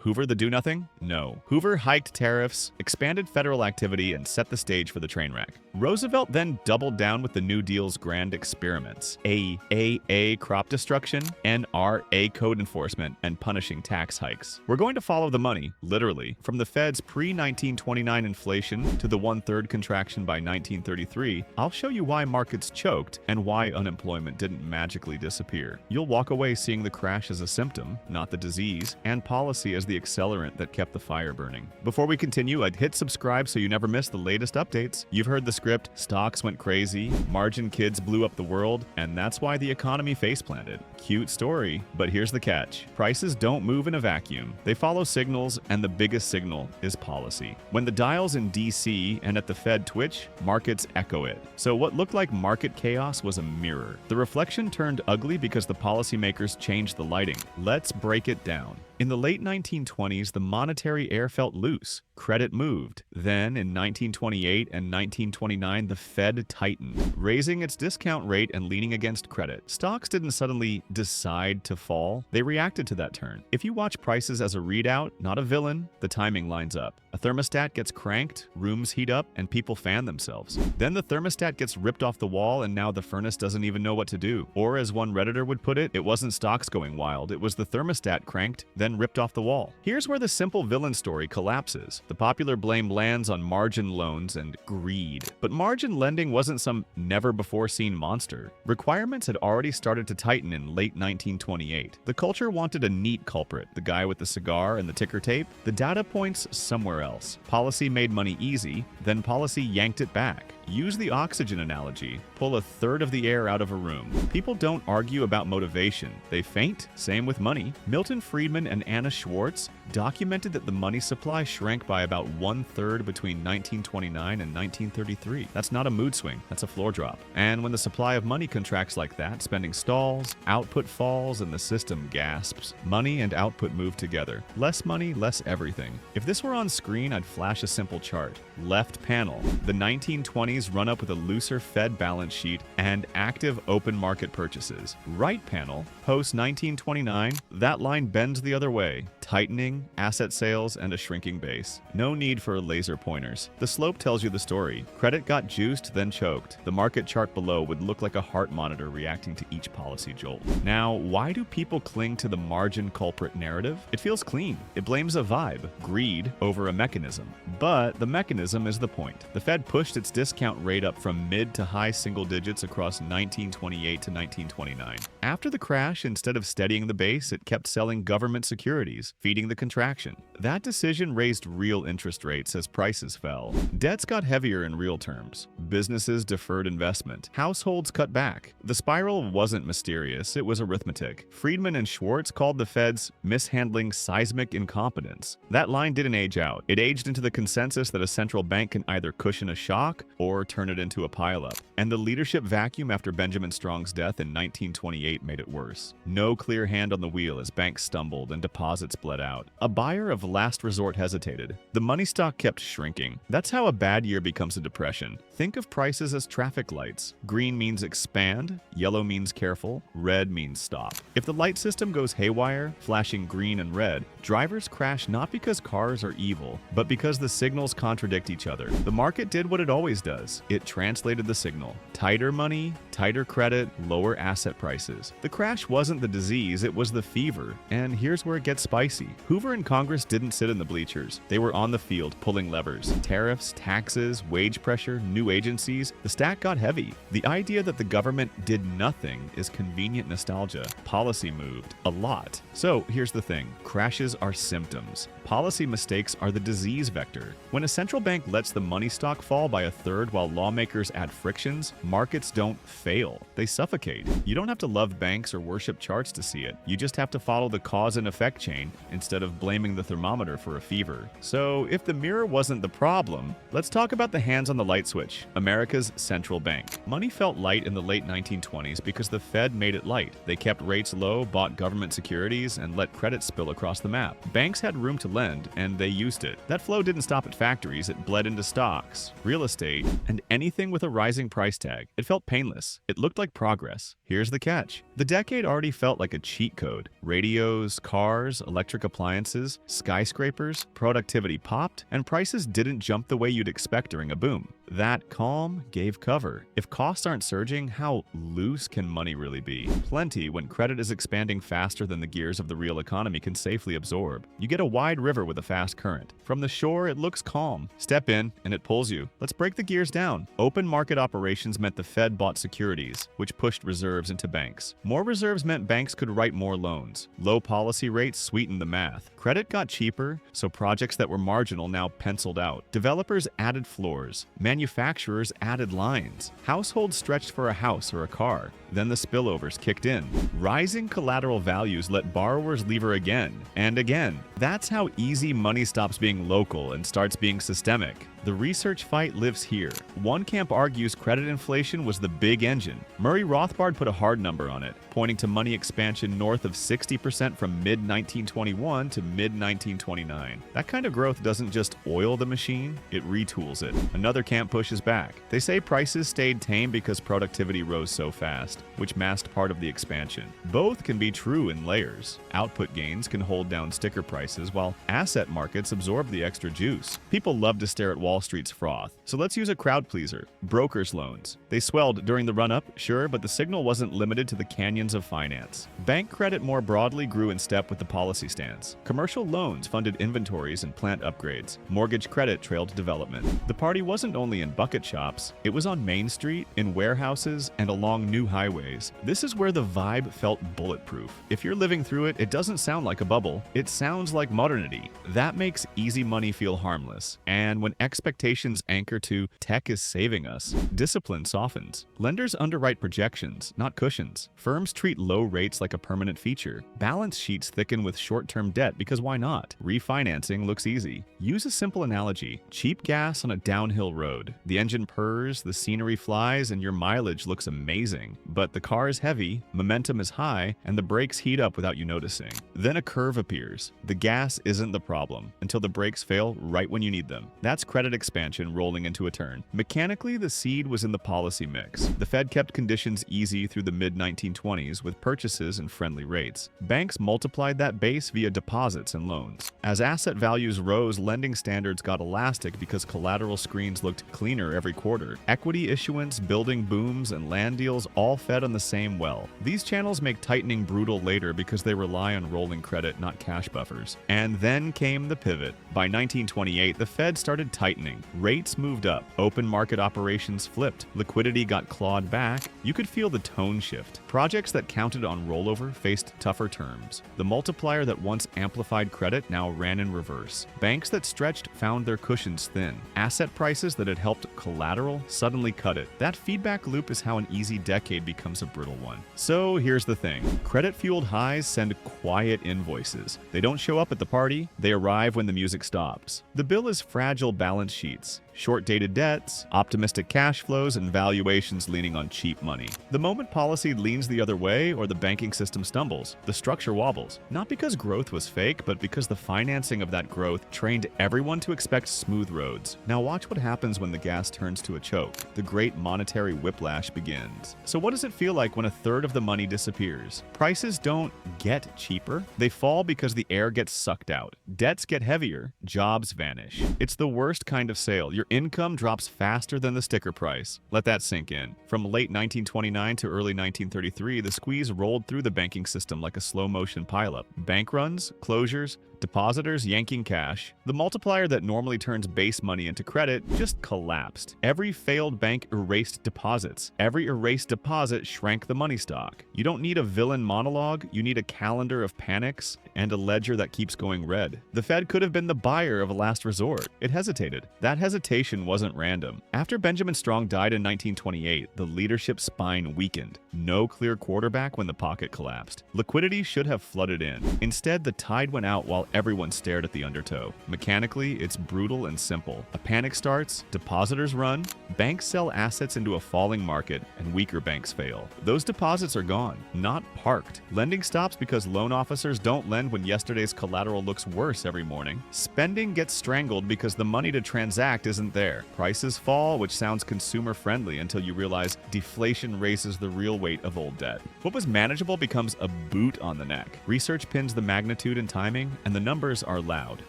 Hoover the do-nothing? No. Hoover hiked tariffs, expanded federal activity, and set the stage for the train wreck. Roosevelt then doubled down with the New Deal's grand experiments: A crop destruction, NRA code enforcement, and punishing tax hikes. We're going to follow the money, literally, from the Fed's pre-1929 inflation to the one-third contraction by 1933. I'll show you why markets choked and why unemployment didn't magically disappear. You'll walk away seeing the crash as a symptom, not the disease, and policy as the accelerant that kept the fire burning. Before we continue, I'd hit subscribe so you never miss the latest updates. You've heard the script: stocks went crazy, margin kids blew up the world, and that's why the economy face-planted. Cute story, but here's the catch. Prices don't move in a vacuum. They follow signals, and the biggest signal is policy. When the dials in DC and at the Fed twitch, markets echo it. So what looked like market chaos was a mirror. The reflection turned ugly because the policymakers changed the lighting. Let's break it down. In the late 1920s, the monetary air felt loose. Credit moved. Then, in 1928 and 1929, the Fed tightened, raising its discount rate and leaning against credit. Stocks didn't suddenly decide to fall. They reacted to that turn. If you watch prices as a readout, not a villain, the timing lines up. A thermostat gets cranked, rooms heat up, and people fan themselves. Then the thermostat gets ripped off the wall, and now the furnace doesn't even know what to do. Or, as one Redditor would put it wasn't stocks going wild, it was the thermostat cranked, then ripped off the wall. Here's where the simple villain story collapses. The popular blame lands on margin loans and greed. But margin lending wasn't some never-before-seen monster. Requirements had already started to tighten in late 1928. The culture wanted a neat culprit, the guy with the cigar and the ticker tape. The data points somewhere else. Policy made money easy, then policy yanked it back. Use the oxygen analogy. Pull a third of the air out of a room. People don't argue about motivation. They faint. Same with money. Milton Friedman and Anna Schwartz documented that the money supply shrank by about one-third between 1929 and 1933. That's not a mood swing. That's a floor drop. And when the supply of money contracts like that, spending stalls, output falls, and the system gasps. Money and output move together. Less money, less everything. If this were on screen, I'd flash a simple chart. Left panel. The 1920s run up with a looser Fed balance sheet and active open market purchases. Right panel, post 1929, that line bends the other way, tightening, asset sales, and a shrinking base. No need for laser pointers. The slope tells you the story. Credit got juiced, then choked. The market chart below would look like a heart monitor reacting to each policy jolt. Now, why do people cling to the margin culprit narrative? It feels clean. It blames a vibe, greed, over a mechanism. But the mechanism is the point. The Fed pushed its discount rate up from mid to high single digits across 1928 to 1929. After the crash, instead of steadying the base, it kept selling government securities, feeding the contraction. That decision raised real interest rates as prices fell. Debts got heavier in real terms. Businesses deferred investment. Households cut back. The spiral wasn't mysterious, it was arithmetic. Friedman and Schwartz called the Fed's mishandling seismic incompetence. That line didn't age out. It aged into the consensus that a central bank can either cushion a shock or turn it into a pileup. And the leadership vacuum after Benjamin Strong's death in 1928 made it worse. No clear hand on the wheel as banks stumbled and deposits bled out. A buyer of last resort hesitated. The money stock kept shrinking. That's how a bad year becomes a depression. Think of prices as traffic lights. Green means expand, yellow means careful, red means stop. If the light system goes haywire, flashing green and red, drivers crash not because cars are evil, but because the signals contradict each other. The market did what it always does. It translated the signal. Tighter money, tighter credit, lower asset prices. The crash wasn't the disease, it was the fever. And here's where it gets spicy. Hoover and Congress didn't sit in the bleachers. They were on the field pulling levers. Tariffs, taxes, wage pressure, new agencies. The stack got heavy. The idea that the government did nothing is convenient nostalgia. Policy moved. A lot. So here's the thing. Crashes are symptoms. Policy mistakes are the disease vector. When a central bank lets the money stock fall by a third while lawmakers add frictions, markets don't fail. They suffocate. You don't have to love banks or worship charts to see it. You just have to follow the cause and effect chain instead of blaming the thermometer for a fever. So if the mirror wasn't the problem, let's talk about the hands on the light switch, America's central bank. Money felt light in the late 1920s because the Fed made it light. They kept rates low, bought government securities, and let credit spill across the map. Banks had room to lend, and they used it. That flow didn't stop at factories, it bled into stocks, real estate, and anything with a rising price price tag. It felt painless. It looked like progress. Here's the catch. The decade already felt like a cheat code. Radios, cars, electric appliances, skyscrapers, productivity popped, and prices didn't jump the way you'd expect during a boom. That calm gave cover. If costs aren't surging, how loose can money really be? Plenty when credit is expanding faster than the gears of the real economy can safely absorb. You get a wide river with a fast current. From the shore, it looks calm. Step in, and it pulls you. Let's break the gears down. Open market operations meant the Fed bought securities, which pushed reserves into banks. More reserves meant banks could write more loans. Low policy rates sweetened the math. Credit got cheaper, so projects that were marginal now penciled out. Developers added floors. Manufacturers added lines. Households stretched for a house or a car. Then the spillovers kicked in. Rising collateral values let borrowers lever again and again. That's how easy money stops being local and starts being systemic. The research fight lives here. One camp argues credit inflation was the big engine. Murray Rothbard put a hard number on it, pointing to money expansion north of 60% from mid-1921 to mid-1929. That kind of growth doesn't just oil the machine, it retools it. Another camp pushes back. They say prices stayed tame because productivity rose so fast, which masked part of the expansion. Both can be true in layers. Output gains can hold down sticker prices, while asset markets absorb the extra juice. People love to stare at Wall Street's froth, so let's use a crowd pleaser: brokers' loans. They swelled during the run-up, sure, but the signal wasn't limited to the canyons of finance. Bank credit more broadly grew in step with the policy stance. Commercial loans funded inventories and plant upgrades. Mortgage credit trailed development. The party wasn't only in bucket shops, it was on Main Street, in warehouses, and along new highways. This is where the vibe felt bulletproof. If you're living through it, it doesn't sound like a bubble. It sounds like modernity. That makes easy money feel harmless. And when expectations anchor to "tech is saving us," discipline softens. Lenders underwrite projections, not cushions. Firms treat low rates like a permanent feature. Balance sheets thicken with short-term debt because why not? Refinancing looks easy. Use a simple analogy: cheap gas on a downhill road. The engine purrs, the scenery flies, and your mileage looks amazing. But the car is heavy, momentum is high, and the brakes heat up without you noticing. Then a curve appears. The gas isn't the problem until the brakes fail right when you need them. That's credit expansion rolling into a turn. Mechanically, the seed was in the policy mix. The Fed kept conditions easy through the mid-1920s with purchases and friendly rates. Banks multiplied that base via deposits and loans. As asset values rose, lending standards got elastic because collateral screens looked cleaner every quarter. Equity issuance, building booms, and land deals all fed on the same well. These channels make tightening brutal later because they rely on rolling credit, not cash buffers. And then came the pivot. By 1928, the Fed started tightening. Rates moved up. Open market operations flipped. Liquidity got clawed back. You could feel the tone shift. Projects that counted on rollover faced tougher terms. The multiplier that once amplified credit now ran in reverse. Banks that stretched found their cushions thin. Asset prices that had helped collateral suddenly cut it. That feedback loop is how an easy decade becomes a brittle one. So here's the thing. Credit-fueled highs send quiet invoices. They don't show up at the party. They arrive when the music stops. The bill is fragile balance sheets, short-dated debts, optimistic cash flows, and valuations leaning on cheap money. The moment policy leans the other way or the banking system stumbles, the structure wobbles. Not because growth was fake, but because the financing of that growth trained everyone to expect smooth roads. Now watch what happens when the gas turns to a choke. The great monetary whiplash begins. So what does it feel like when a third of the money disappears? Prices don't get cheaper. They fall because the air gets sucked out. Debts get heavier. Jobs vanish. It's the worst kind of sale. Your income drops faster than the sticker price. Let that sink in. From late 1929 to early 1933, the squeeze rolled through the banking system like a slow-motion pileup. Bank runs, closures, depositors yanking cash. The multiplier that normally turns base money into credit just collapsed. Every failed bank erased deposits. Every erased deposit shrank the money stock. You don't need a villain monologue, you need a calendar of panics and a ledger that keeps going red. The Fed could have been the buyer of a last resort. It hesitated. That hesitation wasn't random. After Benjamin Strong died in 1928, the leadership spine weakened. No clear quarterback when the pocket collapsed. Liquidity should have flooded in. Instead, the tide went out while everyone stared at the undertow. Mechanically, it's brutal and simple. A panic starts, depositors run, banks sell assets into a falling market, and weaker banks fail. Those deposits are gone, not parked. Lending stops because loan officers don't lend when yesterday's collateral looks worse every morning. Spending gets strangled because the money to transact isn't there. Prices fall, which sounds consumer-friendly until you realize deflation raises the real weight of old debt. What was manageable becomes a boot on the neck. Research pins the magnitude and timing, and the numbers are loud.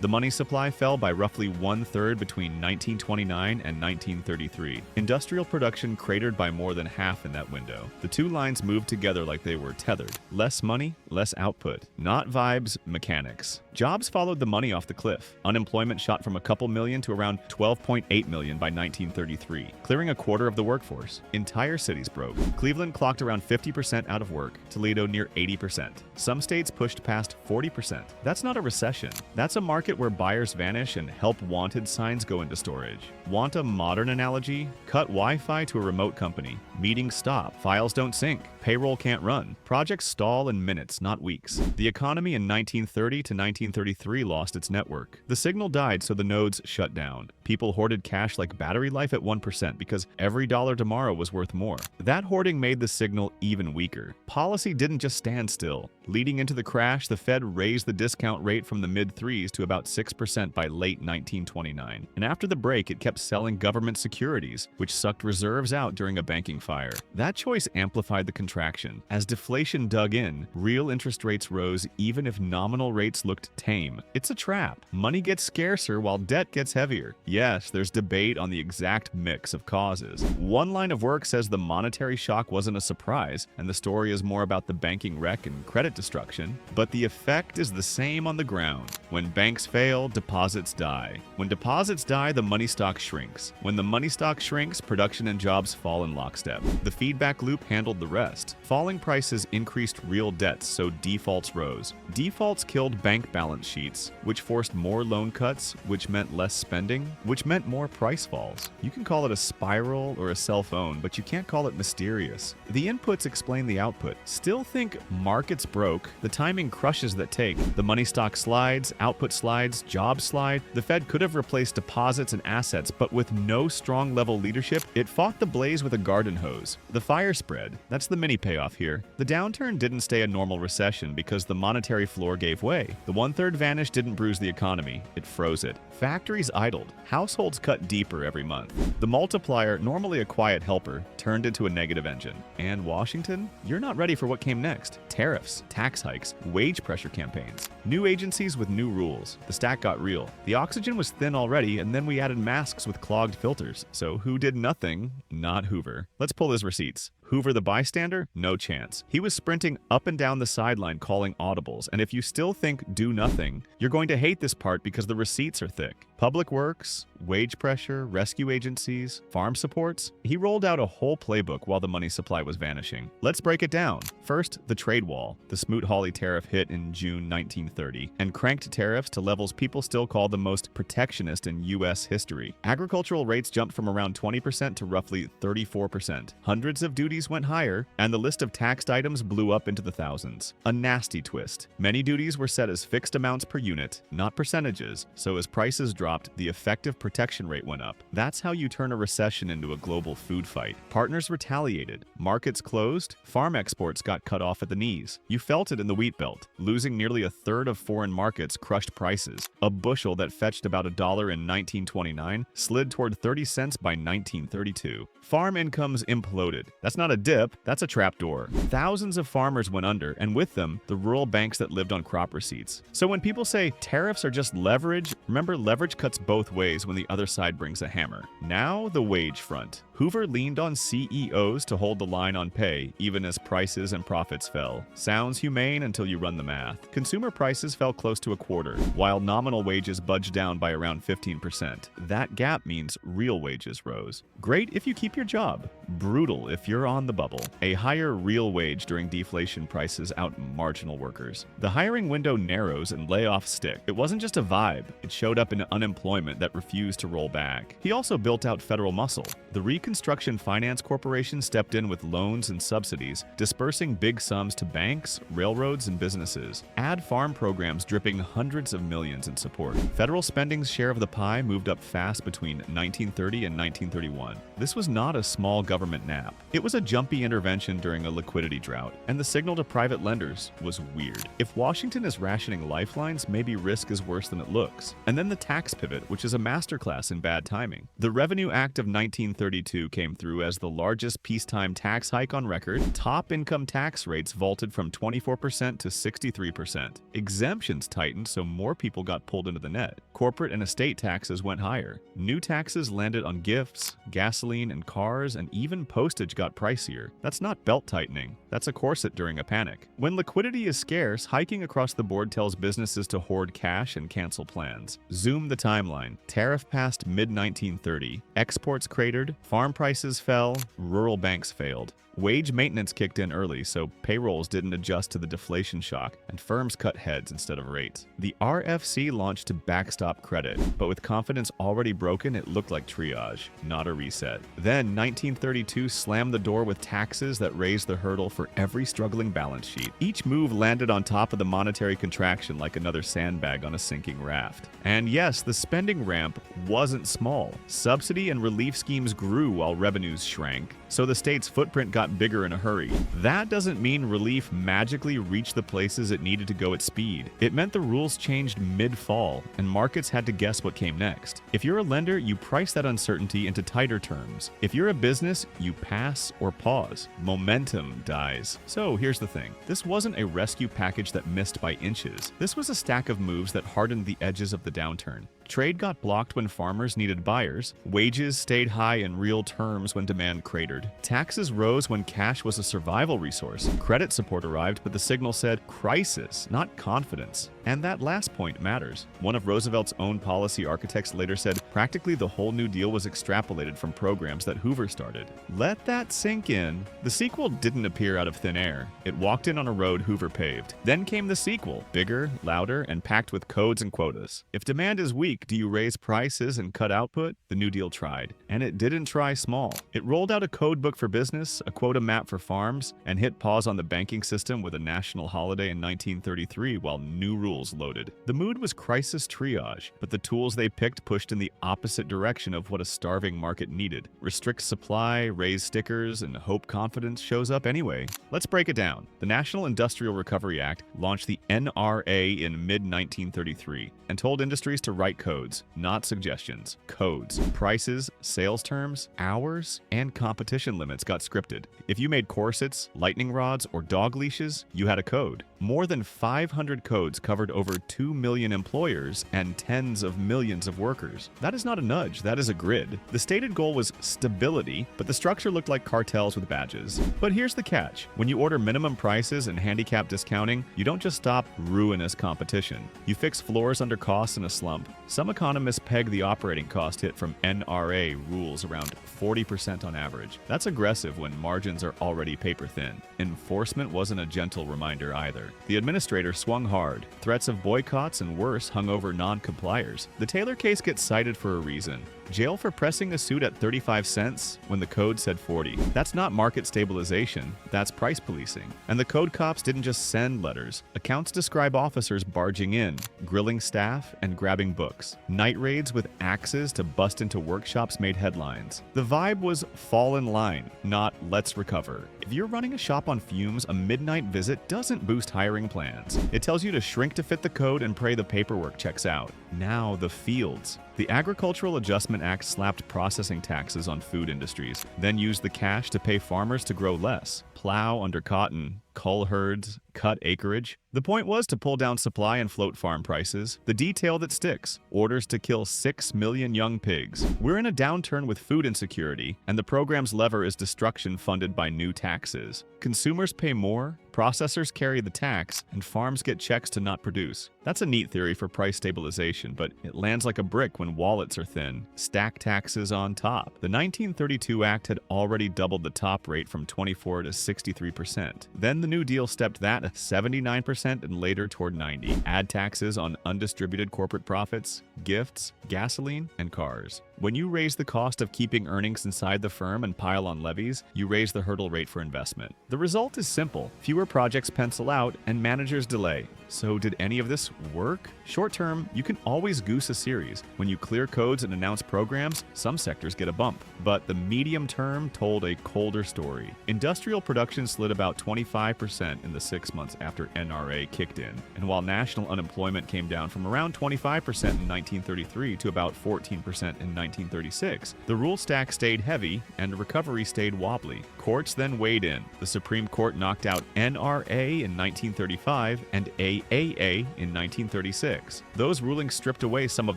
The money supply fell by roughly 1/3 between 1929 and 1933. Industrial production cratered by more than half in that window. The two lines moved together like they were tethered. Less money, less output. Not vibes, mechanics. Jobs followed the money off the cliff. Unemployment shot from a couple million to around 12.8 million by 1933, clearing a quarter of the workforce. Entire cities broke. Cleveland clocked around 50% out of work, Toledo near 80%. Some states pushed past 40%. That's not a recession. That's a market where buyers vanish and help wanted signs go into storage. Want a modern analogy? Cut Wi-Fi to a remote company. Meetings stop. Files don't sync. Payroll can't run. Projects stall in minutes, not weeks. The economy in 1930 to 1933 lost its network. The signal died, so the nodes shut down. People hoarded cash like battery life at 1% because every dollar tomorrow was worth more. That hoarding made the signal even weaker. Policy didn't just stand still. Leading into the crash, the Fed raised the discount rate from the mid-3s to about 6% by late 1929. And after the break, it kept selling government securities, which sucked reserves out during a banking fire. That choice amplified the contraction. As deflation dug in, real interest rates rose even if nominal rates looked tame. It's a trap. Money gets scarcer while debt gets heavier. Yes, there's debate on the exact mix of causes. One line of work says the monetary shock wasn't a surprise, and the story is more about the banking wreck and credit destruction. But the effect is the same on the ground. When banks fail, deposits die. When deposits die, the money stock shrinks. When the money stock shrinks, production and jobs fall in lockstep. The feedback loop handled the rest. Falling prices increased real debts, so defaults rose. Defaults killed bank balance sheets, which forced more loan cuts, which meant less spending, which meant more price falls. You can call it a spiral or a self-own, but you can't call it mysterious. The inputs explain the output. Still think markets broke, the timing crushes that take. The money stock slides, output slides, jobs slide. The Fed could have replaced deposits and assets, but with no strong level leadership, it fought the blaze with a garden hose. The fire spread. That's the mini payoff here. The downturn didn't stay a normal recession because the monetary floor gave way. The 1/3 vanish didn't bruise the economy, it froze it. Factories idled. Households cut deeper every month. The multiplier, normally a quiet helper, turned into a negative engine. And Washington? You're not ready for what came next. Tariffs, tax hikes, wage pressure campaigns. New agencies with new rules. The stack got real. The oxygen was thin already, and then we added masks with clogged filters. So who did nothing? Not Hoover. Let's pull his receipts. Hoover the bystander? No chance. He was sprinting up and down the sideline calling audibles, and if you still think do nothing, you're going to hate this part because the receipts are thick. Public works, wage pressure, rescue agencies, farm supports. He rolled out a whole playbook while the money supply was vanishing. Let's break it down. First, the trade wall. The Smoot-Hawley tariff hit in June 1930 and cranked tariffs to levels people still call the most protectionist in U.S. history. Agricultural rates jumped from around 20% to roughly 34%. Hundreds of duties went higher, and the list of taxed items blew up into the thousands. A nasty twist. Many duties were set as fixed amounts per unit, not percentages, so as prices dropped, the effective protection rate went up. That's how you turn a recession into a global food fight. Partners retaliated. Markets closed. Farm exports got cut off at the knees. You felt it in the wheat belt. Losing nearly 1/3 of foreign markets crushed prices. A bushel that fetched about $1 in 1929 slid toward 30 cents by 1932. Farm incomes imploded. That's not a dip, that's a trapdoor. Thousands of farmers went under, and with them, the rural banks that lived on crop receipts. So when people say tariffs are just leverage, remember leverage cuts both ways when the other side brings a hammer. Now, the wage front. Hoover leaned on CEOs to hold the line on pay, even as prices and profits fell. Sounds humane until you run the math. Consumer prices fell close to a quarter, while nominal wages budged down by around 15%. That gap means real wages rose. Great if you keep your job. Brutal if you're on the bubble. A higher real wage during deflation prices out marginal workers. The hiring window narrows and layoffs stick. It wasn't just a vibe. It showed up in unemployment that refused to roll back. He also built out federal muscle. The Reconstruction Finance Corporation stepped in with loans and subsidies, dispersing big sums to banks, railroads, and businesses. Ad farm programs dripping hundreds of millions in support. Federal spending's share of the pie moved up fast between 1930 and 1931. This was not a small government nap. It was a jumpy intervention during a liquidity drought, and the signal to private lenders was weird. If Washington is rationing lifelines, maybe risk is worse than it looks. And then the tax pivot, which is a masterclass in bad timing. The Revenue Act of 1932 came through as the largest peacetime tax hike on record. Top income tax rates vaulted from 24% to 63%. Exemptions tightened, so more people got pulled into the net. Corporate and estate taxes went higher. New taxes landed on gifts, gasoline, and cars, and even postage got pricier. That's not belt tightening. That's a corset during a panic. When liquidity is scarce, hiking across the board tells businesses to hoard cash and cancel plans. Zoom the timeline. Tariff passed mid-1930. Exports cratered, farm prices fell, rural banks failed. Wage maintenance kicked in early, so payrolls didn't adjust to the deflation shock, and firms cut heads instead of rates. The RFC launched to backstop credit, but with confidence already broken, it looked like triage, not a reset. Then, 1932 slammed the door with taxes that raised the hurdle for every struggling balance sheet. Each move landed on top of the monetary contraction like another sandbag on a sinking raft. And yes, the spending ramp wasn't small. Subsidy and relief schemes grew while revenues shrank, so the state's footprint got bigger in a hurry. That doesn't mean relief magically reached the places it needed to go at speed. It meant the rules changed mid-fall, and markets had to guess what came next. If you're a lender, you price that uncertainty into tighter terms. If you're a business, you pass or pause. Momentum dies. So here's the thing. This wasn't a rescue package that missed by inches. This was a stack of moves that hardened the edges of the downturn. Trade got blocked when farmers needed buyers. Wages stayed high in real terms when demand cratered. Taxes rose when cash was a survival resource. Credit support arrived, but the signal said crisis, not confidence. And that last point matters. One of Roosevelt's own policy architects later said practically the whole New Deal was extrapolated from programs that Hoover started. Let that sink in. The sequel didn't appear out of thin air. It walked in on a road Hoover paved. Then came the sequel, bigger, louder, and packed with codes and quotas. If demand is weak, do you raise prices and cut output? The New Deal tried. And it didn't try small. It rolled out a code book for business, a quota map for farms, and hit pause on the banking system with a national holiday in 1933 while new rules loaded. The mood was crisis triage, but the tools they picked pushed in the opposite direction of what a starving market needed. Restrict supply, raise stickers, and hope confidence shows up anyway. Let's break it down. The National Industrial Recovery Act launched the NRA in mid-1933 and told industries to write codes, not suggestions. Codes. Prices, sales terms, hours, and competition limits got scripted. If you made corsets, lightning rods, or dog leashes, you had a code. More than 500 codes covered over 2 million employers and tens of millions of workers. That is not a nudge, that is a grid. The stated goal was stability, but the structure looked like cartels with badges. But here's the catch. When you order minimum prices and handicap discounting, you don't just stop ruinous competition. You fix floors under costs in a slump. Some economists peg the operating cost hit from NRA rules around 40% on average. That's aggressive when margins are already paper thin. Enforcement wasn't a gentle reminder either. The administrator swung hard. Threats of boycotts and worse hung over non-compliers. The Taylor case gets cited for a reason. Jail for pressing a suit at 35 cents when the code said 40. That's not market stabilization, that's price policing. And the code cops didn't just send letters. Accounts describe officers barging in, grilling staff, and grabbing books. Night raids with axes to bust into workshops made headlines. The vibe was fall in line, not let's recover. If you're running a shop on fumes, a midnight visit doesn't boost hiring plans. It tells you to shrink to fit the code and pray the paperwork checks out. Now the fields. The Agricultural Adjustment Act slapped processing taxes on food industries, then used the cash to pay farmers to grow less, plow under cotton, cull herds, cut acreage. The point was to pull down supply and float farm prices. The detail that sticks: orders to kill 6 million young pigs. We're in a downturn with food insecurity, and the program's lever is destruction funded by new taxes. Consumers pay more, processors carry the tax, and farms get checks to not produce. That's a neat theory for price stabilization, but it lands like a brick when wallets are thin. Stack taxes on top. The 1932 Act had already doubled the top rate from 24 to 63%. Then the New Deal stepped that at 79% and later toward 90. Add taxes on undistributed corporate profits, gifts, gasoline, and cars. When you raise the cost of keeping earnings inside the firm and pile on levies, you raise the hurdle rate for investment. The result is simple. Fewer projects pencil out and managers delay. So did any of this work? Short term, you can always goose a series. When you clear codes and announce programs, some sectors get a bump. But the medium term told a colder story. Industrial production slid about 25% in the 6 months after NRA kicked in. And while national unemployment came down from around 25% in 1933 to about 14% in 1936, the rule stack stayed heavy and recovery stayed wobbly. Courts then weighed in. The Supreme Court knocked out NRA in 1935 and AAA in 1936. Those rulings stripped away some of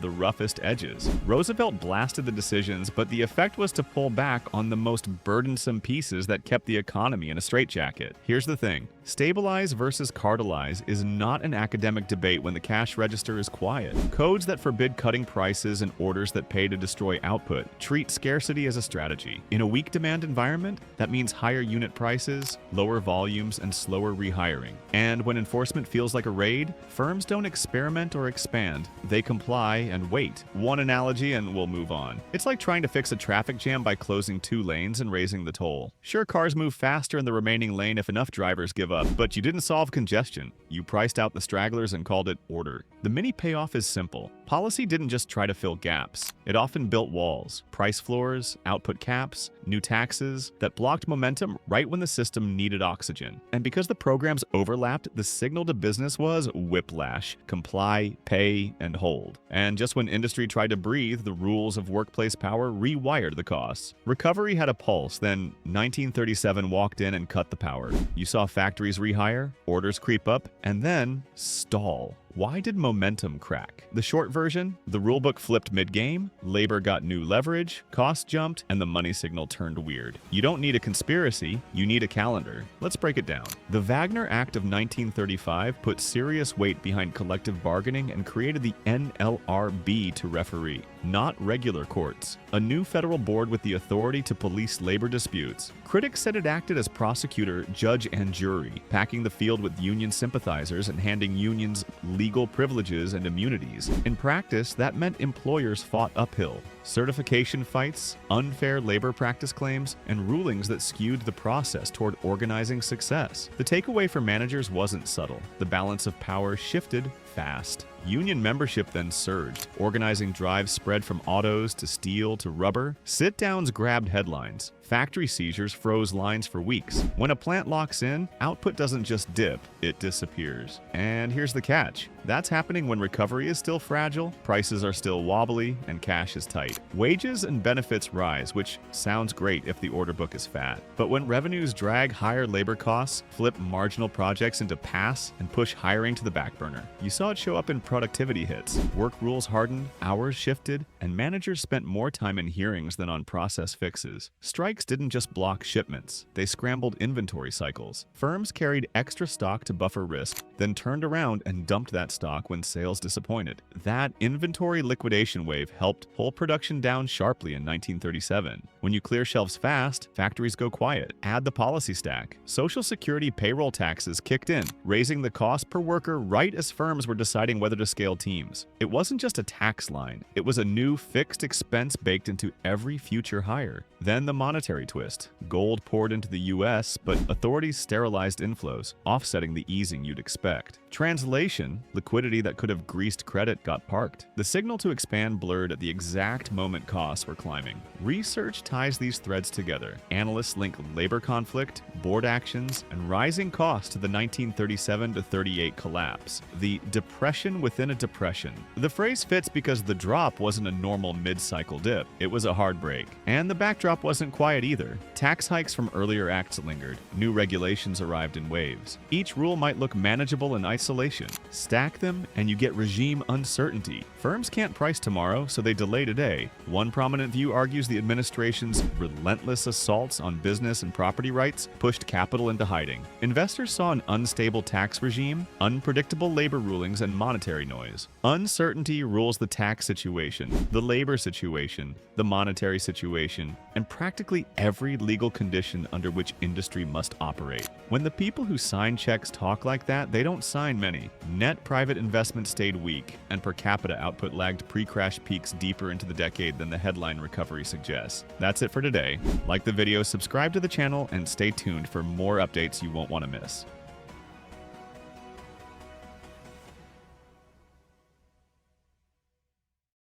the roughest edges. Roosevelt blasted the decisions, but the effect was to pull back on the most burdensome pieces that kept the economy in a straitjacket. Here's the thing. Stabilize versus cartelize is not an academic debate when the cash register is quiet. Codes that forbid cutting prices and orders that pay to destroy output treat scarcity as a strategy. In a weak demand environment, that means higher unit prices, lower volumes, and slower rehiring. And when enforcement feels like a raid, firms don't experiment or expand. They comply and wait. One analogy and we'll move on. It's like trying to fix a traffic jam by closing 2 lanes and raising the toll. Sure, cars move faster in the remaining lane if enough drivers give up, but you didn't solve congestion. You priced out the stragglers and called it order. The mini payoff is simple. Policy didn't just try to fill gaps. It often built walls, price floors, output caps, new taxes that blocked momentum right when the system needed oxygen. And because the programs overlapped, the signal to business was whiplash: comply, pay, and hold. And just when industry tried to breathe, the rules of workplace power rewired the costs. Recovery had a pulse, then 1937 walked in and cut the power. You saw factories rehire, orders creep up, and then stall. Why did momentum crack? The short version, the rulebook flipped mid-game, labor got new leverage, costs jumped, and the money signal turned weird. You don't need a conspiracy, you need a calendar. Let's break it down. The Wagner Act of 1935 put serious weight behind collective bargaining and created the NLRB to referee, not regular courts. A new federal board with the authority to police labor disputes. Critics said it acted as prosecutor, judge, and jury, packing the field with union sympathizers and handing unions legal privileges and immunities. In practice, that meant employers fought uphill. Certification fights, unfair labor practice claims, and rulings that skewed the process toward organizing success. The takeaway for managers wasn't subtle. The balance of power shifted fast. Union membership then surged. Organizing drives spread from autos to steel to rubber. Sit-downs grabbed headlines. Factory seizures froze lines for weeks. When a plant locks in, output doesn't just dip, it disappears. And here's the catch. That's happening when recovery is still fragile, prices are still wobbly, and cash is tight. Wages and benefits rise, which sounds great if the order book is fat. But when revenues drag higher labor costs, flip marginal projects into pass, and push hiring to the back burner, you saw it show up in productivity hits. Work rules hardened, hours shifted, and managers spent more time in hearings than on process fixes. Strikes didn't just block shipments, they scrambled inventory cycles. Firms carried extra stock to buffer risk, then turned around and dumped that stock when sales disappointed. That inventory liquidation wave helped pull production down sharply in 1937. When you clear shelves fast, factories go quiet. Add the policy stack. Social Security payroll taxes kicked in, raising the cost per worker right as firms were deciding whether to scale teams. It wasn't just a tax line, it was a new fixed expense baked into every future hire. Then the monetary twist. Gold poured into the US, but authorities sterilized inflows, offsetting the easing you'd expect. Translation, liquidity that could have greased credit got parked. The signal to expand blurred at the exact moment costs were climbing. Research ties these threads together. Analysts link labor conflict, board actions, and rising costs to the 1937-38 collapse. The depression within a depression. The phrase fits because the drop wasn't a normal mid-cycle dip. It was a hard break. And the backdrop wasn't quiet either. Tax hikes from earlier acts lingered. New regulations arrived in waves. Each rule might look manageable in isolation. Stack them and you get regime uncertainty. Firms can't price tomorrow, so they delay today. One prominent view argues the administration's administration's relentless assaults on business and property rights pushed capital into hiding. Investors saw an unstable tax regime, unpredictable labor rulings, and monetary noise. Uncertainty rules the tax situation, the labor situation, the monetary situation, and practically every legal condition under which industry must operate. When the people who sign checks talk like that, they don't sign many. Net private investment stayed weak, and per capita output lagged pre-crash peaks deeper into the decade than the headline recovery suggests. That's it for today. Like the video, subscribe to the channel, and stay tuned for more updates you won't want to miss.